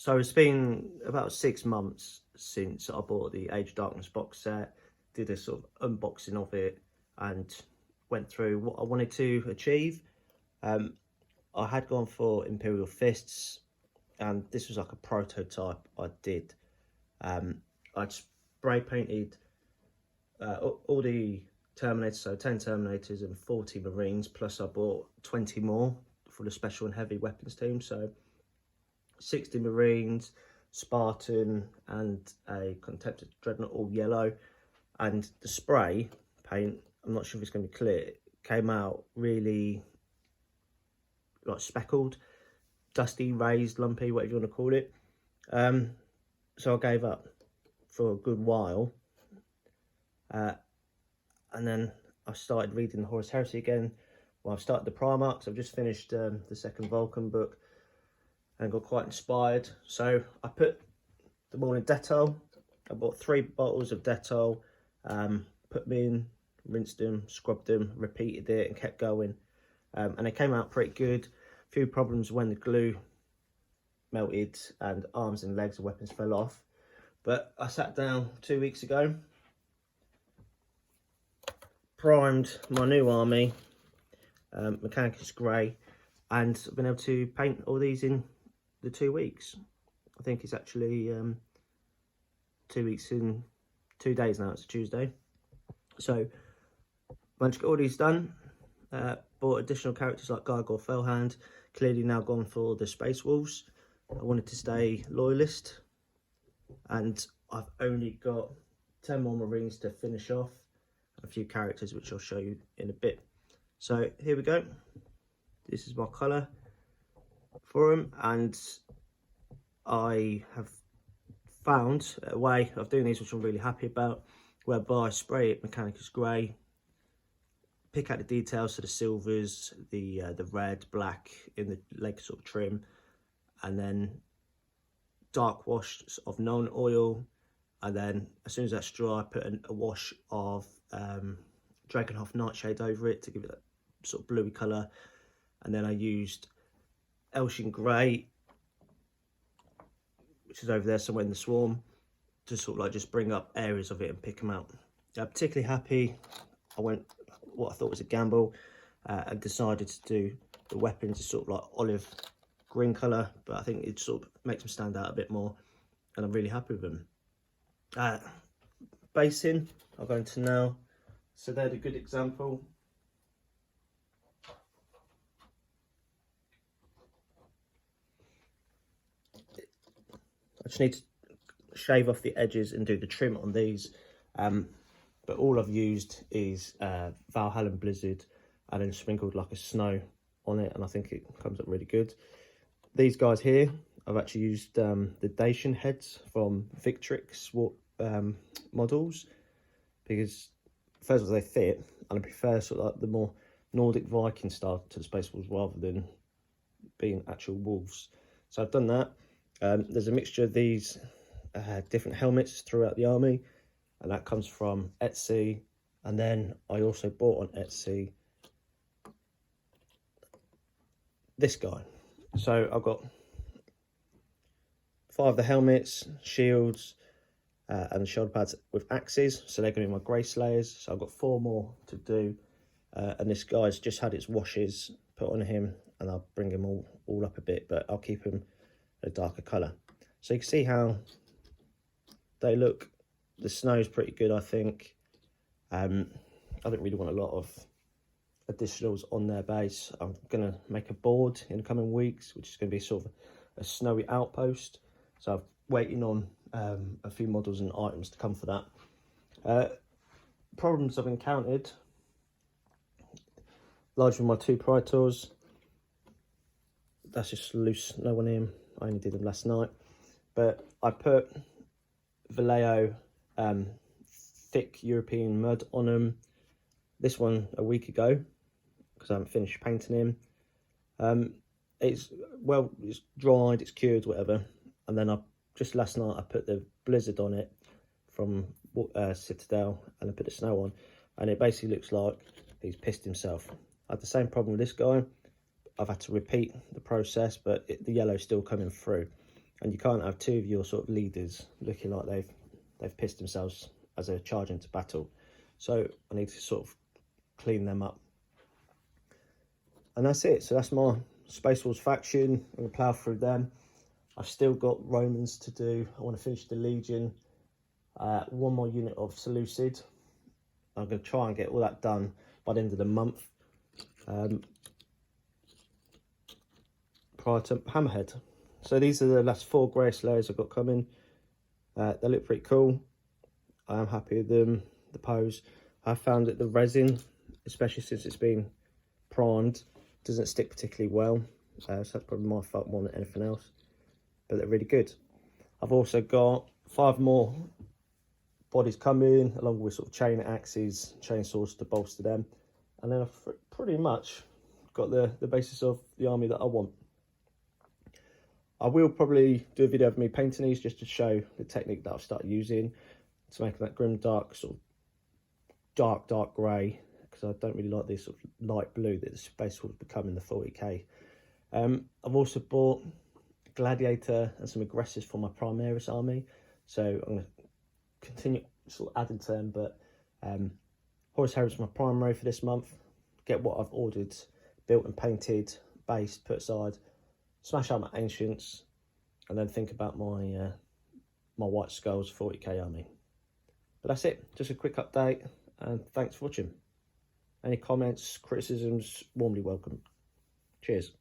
So it's been about 6 months since I bought the Age of Darkness box set, did a sort of unboxing of it and went through what I wanted to achieve. I had gone for Imperial Fists, and this was like a prototype I did. I'd spray painted all the Terminators, so 10 Terminators and 40 Marines, plus I bought 20 more for the special and heavy weapons team, so 60 Marines, Spartan and a Contemptor Dreadnought, all yellow. And the spray paint, I'm not sure if it's going to be clear, it came out really like speckled, dusty, raised, lumpy, whatever you want to call it. So I gave up for a good while, and then I started reading the Horus Heresy again. Well, I've started the Primarchs. I've just finished the second Vulcan book and got quite inspired, so I put them all in Dettol. I bought 3 bottles of Dettol, put them in, rinsed them, scrubbed them, repeated it and kept going, and they came out pretty good. A few problems when the glue melted and arms and legs of weapons fell off, but I sat down 2 weeks ago, primed my new army, Mechanicus Grey, and I've been able to paint all these in the 2 weeks. I think it's actually 2 weeks in 2 days now. It's a Tuesday, so managed to get all these done. Bought additional characters like Gargoyle Fellhand. Clearly now gone for the Space Wolves. I wanted to stay loyalist, and I've only got 10 more Marines to finish off, a few characters which I'll show you in a bit. So here we go. This is my colour for them, and I have found a way of doing these which I'm really happy about, whereby I spray it Mechanicus Grey, pick out the details, so the silvers, the red, black in the leg sort of trim, and then dark wash of known oil, and then as soon as that's dry I put a wash of Dragonhof Nightshade over it to give it that sort of bluey colour, and then I used Elshin Grey, which is over there somewhere in the swarm, to sort of like just bring up areas of it and pick them out. I'm particularly happy I went what I thought was a gamble, and decided to do the weapons as sort of like olive green colour, but I think it sort of makes them stand out a bit more, and I'm really happy with them. Basing, I'll go into now. So they're a good example. I just need to shave off the edges and do the trim on these, but all I've used is Valhalla Blizzard and then sprinkled like a snow on it, and I think it comes up really good. These guys here, I've actually used the Dacian heads from Victrix models, because first of all they fit, and I prefer sort of like the more Nordic Viking style to the Space Wolves rather than being actual wolves. So I've done that. There's a mixture of these different helmets throughout the army, and that comes from Etsy, and then I also bought on Etsy this guy. So I've got 5 of the helmets, shields, and the shoulder pads with axes, so they're going to be my Grey Slayers. So I've got 4 more to do, and this guy's just had its washes put on him, and I'll bring him all up a bit, but I'll keep him a darker colour. So you can see how they look. The snow is pretty good, I think. I don't really want a lot of additionals on their base. I'm going to make a board in the coming weeks, which is going to be sort of a snowy outpost. So I'm waiting on a few models and items to come for that. Problems I've encountered, largely with my 2 Praetors. That's just loose, no one in. I only did them last night. But I put Vallejo thick European mud on them. This one a week ago, because I haven't finished painting him. It's dried, it's cured, whatever. And then just last night I put the Blizzard on it from Citadel, and I put the snow on, and it basically looks like he's pissed himself. I had the same problem with this guy. I've had to repeat the process, but the yellow's still coming through. and you can't have two of your sort of leaders looking like they've pissed themselves as they're charging to battle. So I need to sort of clean them up. And that's it. So that's my Space Wars faction. I'm going to plough through them. I've still got Romans to do. I want to finish the Legion. One more unit of Seleucid. I'm going to try and get all that done by the end of the month. Prior to Hammerhead. So these are the last 4 grey slayers I've got coming. They look pretty cool. I am happy with them. The pose. I found that the resin, especially since it's been primed, doesn't stick particularly well. So that's probably my fault more than anything else. But they're really good. I've also got 5 more bodies coming, along with sort of chain axes, chainsaws to bolster them. And then I've pretty much got the basis of the army that I want. I will probably do a video of me painting these just to show the technique that I've started using to make that grim dark, sort of dark grey, because I don't really like this sort of light blue that the Space Wolves become in the 40k. I've also bought Gladiator and some aggressors for my Primaris army, so I'm going to continue sort of adding to them, but Horus Heresy is my primary for this month. Get what I've ordered built and painted, based, put aside, smash out my Ancients, and then think about my my White Skulls 40k army. But that's it, just a quick update, and thanks for watching. Any comments, criticisms, warmly welcome. Cheers.